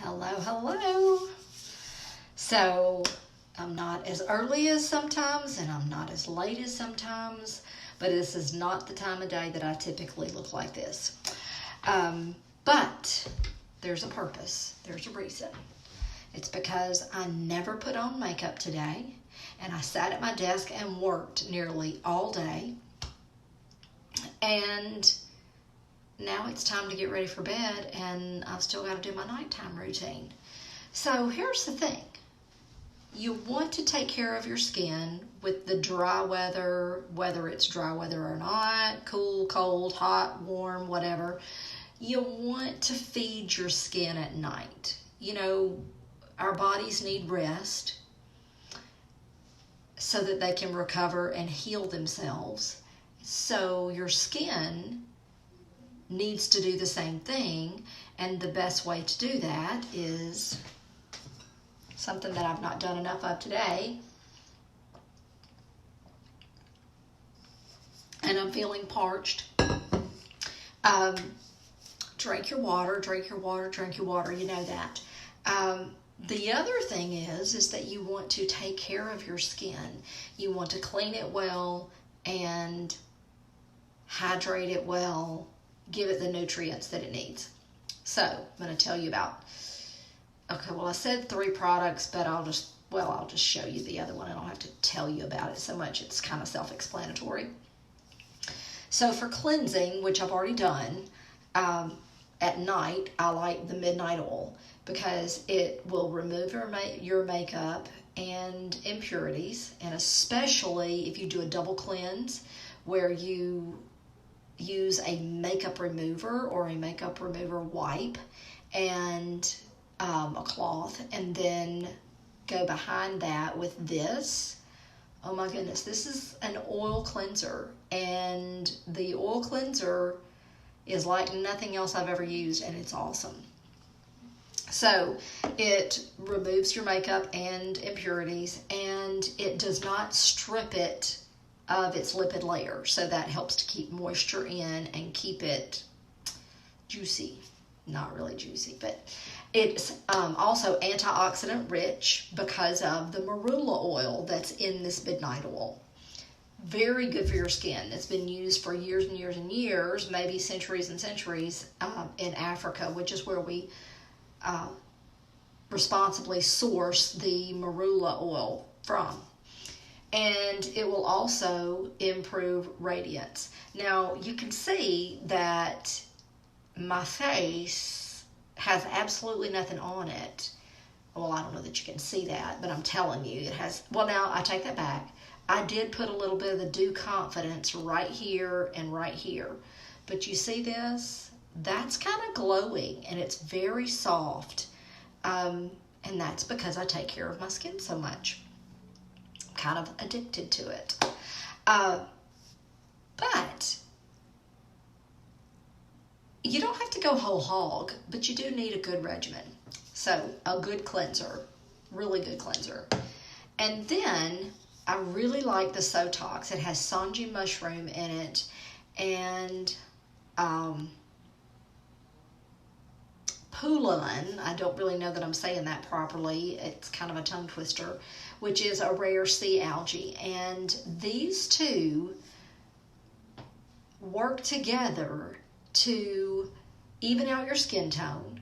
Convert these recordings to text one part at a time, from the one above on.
Hello, hello. So, I'm not as early as sometimes, and I'm not as late as sometimes, but this is not the time of day that I typically look like this. But there's a purpose, there's a reason. It's because I never put on makeup today, and I sat at my desk and worked nearly all day, and now it's time to get ready for bed, and I've still got to do my nighttime routine. So here's the thing. You want to take care of your skin with the dry weather, whether it's dry weather or not, cool, cold, hot, warm, whatever. You want to feed your skin at night. You know, our bodies need rest so that they can recover and heal themselves. So your skin needs to do the same thing, and the best way to do that is something that I've not done enough of today, and I'm feeling parched. Drink your water, drink your water, drink your water, you know that. The other thing is that you want to take care of your skin. You want to clean it well and hydrate it well, give it the nutrients that it needs. So I'm going to tell you about, I said 3 products, but I'll just show you the other one. I don't have to tell you about it so much. It's kind of self-explanatory. So for cleansing, which I've already done, at night, I like the midnight oil because it will remove your makeup and impurities, and especially if you do a double cleanse where you use a makeup remover or a makeup remover wipe and a cloth, and then go behind that with this. Oh my goodness, this is an oil cleanser, and the oil cleanser is like nothing else I've ever used, and it's awesome. So it removes your makeup and impurities, and it does not strip it of its lipid layer, so that helps to keep moisture in and keep it juicy. Not really juicy, but it's also antioxidant rich because of the marula oil that's in this midnight oil. Very good for your skin. It's been used for years and years and years, maybe centuries and centuries, in Africa, which is where we responsibly source the marula oil from. And it will also improve radiance. Now, you can see that my face has absolutely nothing on it. Well, I don't know that you can see that, but I'm telling you, it has. Well, now, I take that back. I did put a little bit of the Dew Confidence right here and right here. But you see this? That's kind of glowing, and it's very soft. And that's because I take care of my skin so much. I'm kind of addicted to it. But you don't have to go whole hog, but you do need a good regimen. So a good cleanser, really good cleanser. And then I really like the Sotox. It has Sanji mushroom in it, and Pullulan, I don't really know that I'm saying that properly. It's kind of a tongue twister, which is a rare sea algae. And these two work together to even out your skin tone.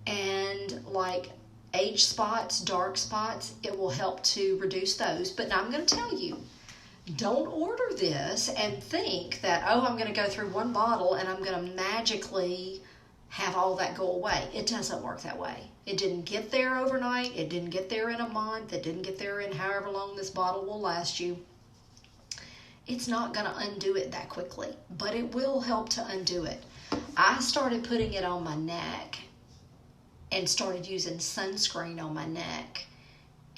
And like age spots, dark spots, it will help to reduce those. But now I'm going to tell you, don't order this and think that, I'm going to go through one bottle and I'm going to magically have all that go away. It doesn't work that way. It didn't get there overnight. It didn't get there in a month. It didn't get there in however long this bottle will last you. It's not going to undo it that quickly, but it will help to undo it. I started putting it on my neck and started using sunscreen on my neck,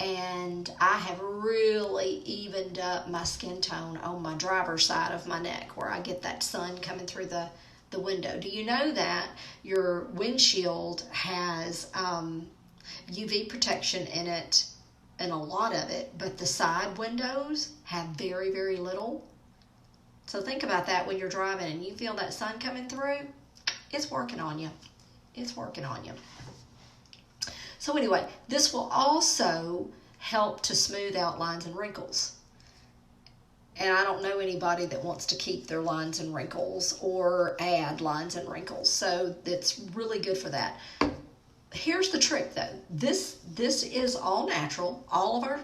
and I have really evened up my skin tone on my driver's side of my neck where I get that sun coming through the window. Do you know that your windshield has UV protection in it, and a lot of it, but the side windows have very, very little? So think about that when you're driving and you feel that sun coming through. It's working on you. It's working on you. So anyway, this will also help to smooth out lines and wrinkles. And I don't know anybody that wants to keep their lines and wrinkles or add lines and wrinkles. So it's really good for that. Here's the trick though. This is all natural. All of our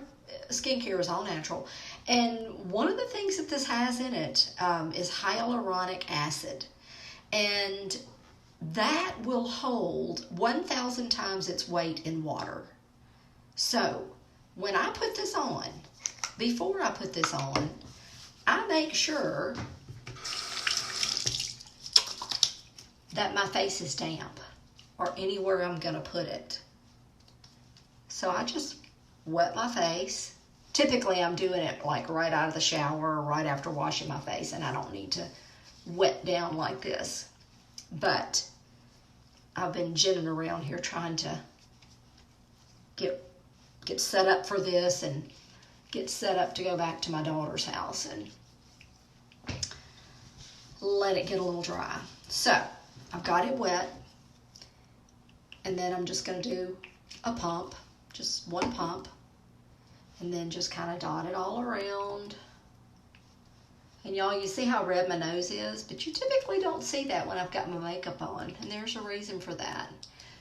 skincare is all natural. And one of the things that this has in it is hyaluronic acid. And that will hold 1,000 times its weight in water. So when I put this on, before I put this on, I make sure that my face is damp or anywhere I'm going to put it. So I just wet my face. Typically I'm doing it like right out of the shower or right after washing my face, and I don't need to wet down like this. But I've been ginning around here trying to get set up for this and get set up to go back to my daughter's house and let it get a little dry. So I've got it wet, and then I'm just going to do a pump, just one pump, and then just kind of dot it all around. And y'all, you see how red my nose is, but you typically don't see that when I've got my makeup on, and there's a reason for that.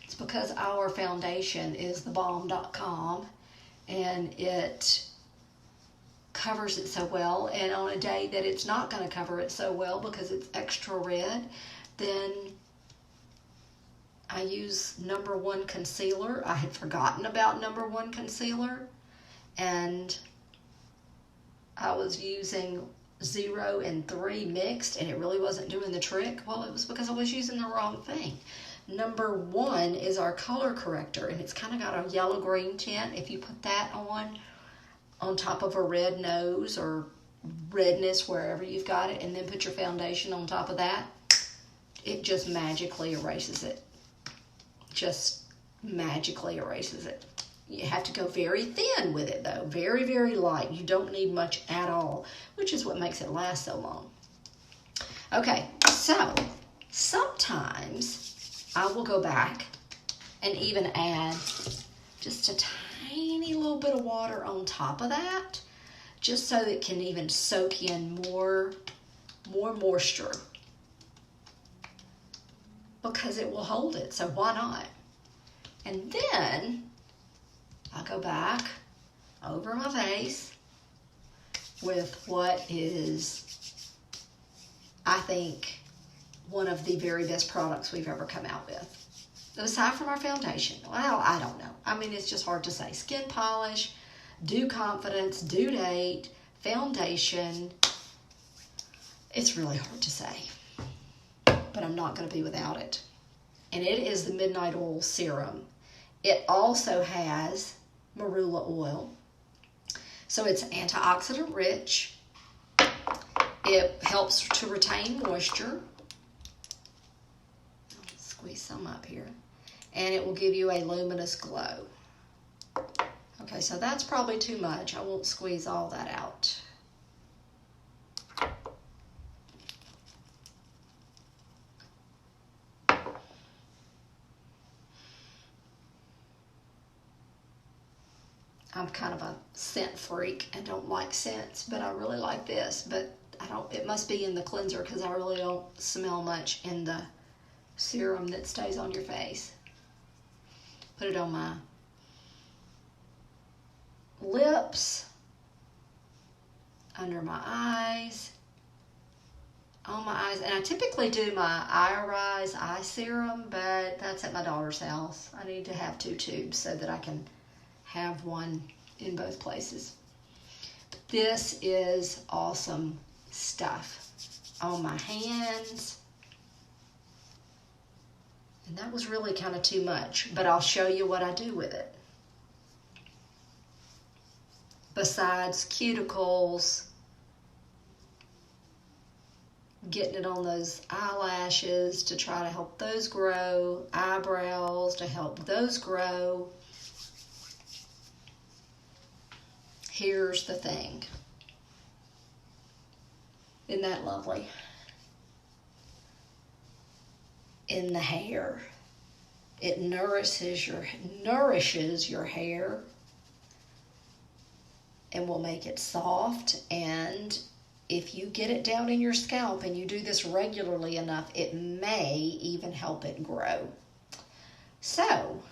It's because our foundation is thebomb.com, and it covers it so well, and on a day that it's not going to cover it so well because it's extra red, then I use #1 concealer. I had forgotten about #1 concealer, and I was using 0 and 3 mixed, and it really wasn't doing the trick. Well, it was because I was using the wrong thing. #1 is our color corrector, and it's kind of got a yellow-green tint. If you put that on top of a red nose or redness wherever you've got it, and then put your foundation on top of that, it just magically erases it. Just magically erases it. You have to go very thin with it though, very, very light. You don't need much at all, which is what makes it last so long. Okay, so sometimes I will go back and even add just a tiny little bit of water on top of that, just so it can even soak in more moisture, because it will hold it, so why not? And then I'll go back over my face with what is, I think, one of the very best products we've ever come out with. Aside from our foundation, well, I don't know. I mean, it's just hard to say. Skin polish, Dew Confidence, Due Date, foundation. It's really hard to say, but I'm not going to be without it. And it is the Midnight Oil Serum. It also has marula oil, so it's antioxidant rich. It helps to retain moisture. I'll squeeze some up here, and it will give you a luminous glow. Okay, so that's probably too much. I won't squeeze all that out. I'm kind of a scent freak and don't like scents, but I really like this. But I don't, it must be in the cleanser because I really don't smell much in the serum that stays on your face. Put it on my lips, under my eyes, on my eyes. And I typically do my Eye eye serum, but that's at my daughter's house. I need to have 2 tubes so that I can have one in both places. This is awesome stuff on my hands. And that was really kind of too much, but I'll show you what I do with it. Besides cuticles, getting it on those eyelashes to try to help those grow, eyebrows to help those grow. Here's the thing. Isn't that lovely? In the hair. It nourishes your hair and will make it soft. And if you get it down in your scalp and you do this regularly enough, it may even help it grow. So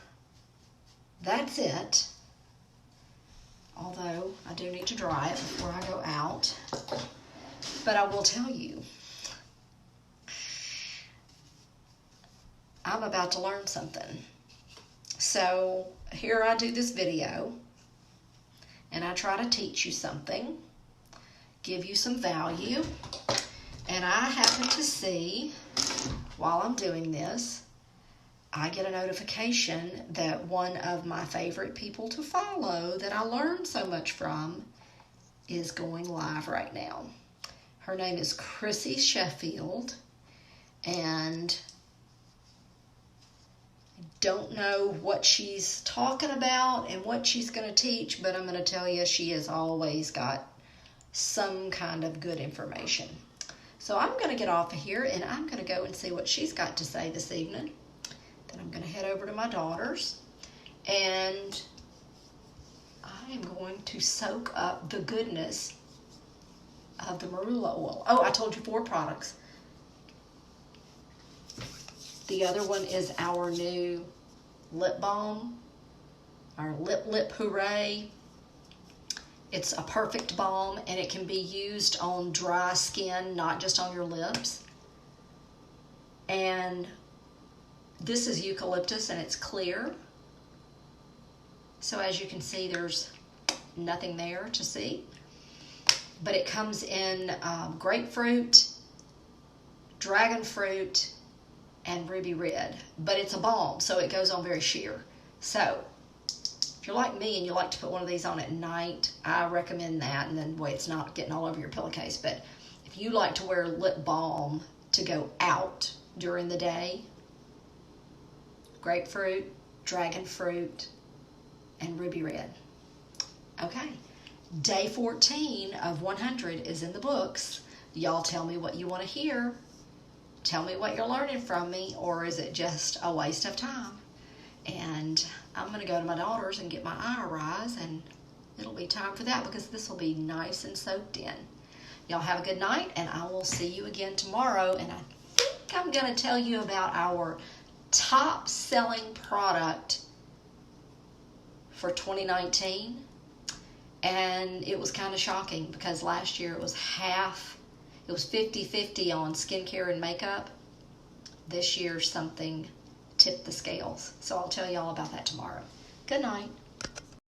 that's it. Although I do need to dry it before I go out. But I will tell you, I'm about to learn something. So here I do this video, and I try to teach you something, give you some value, and I happen to see, while I'm doing this, I get a notification that one of my favorite people to follow that I learned so much from is going live right now. Her name is Chrissy Sheffield, and don't know what she's talking about and what she's going to teach, but I'm going to tell you she has always got some kind of good information. So I'm going to get off of here and I'm going to go and see what she's got to say this evening. Then I'm going to head over to my daughter's and I am going to soak up the goodness of the marula oil. Oh, I told you 4 products. The other one is our new lip balm, our lip hooray. It's a perfect balm and it can be used on dry skin, not just on your lips. And this is eucalyptus and it's clear. So as you can see, there's nothing there to see. But it comes in grapefruit, dragon fruit, and ruby red. But it's a balm, so it goes on very sheer. So if you're like me and you like to put one of these on at night, I recommend that, and then it's not getting all over your pillowcase. But if you like to wear lip balm to go out during the day, grapefruit, dragon fruit, and ruby red. Okay, day 14 of 100 is in the books. Y'all tell me what you want to hear. Tell me what you're learning from me, or is it just a waste of time? And I'm going to go to my daughter's and get my IRIs, and it'll be time for that because this will be nice and soaked in. Y'all have a good night, and I will see you again tomorrow. And I think I'm going to tell you about our top selling product for 2019. And it was kind of shocking because last year it was 50-50 on skincare and makeup. This year something tipped the scales. So I'll tell you all about that tomorrow. Good night.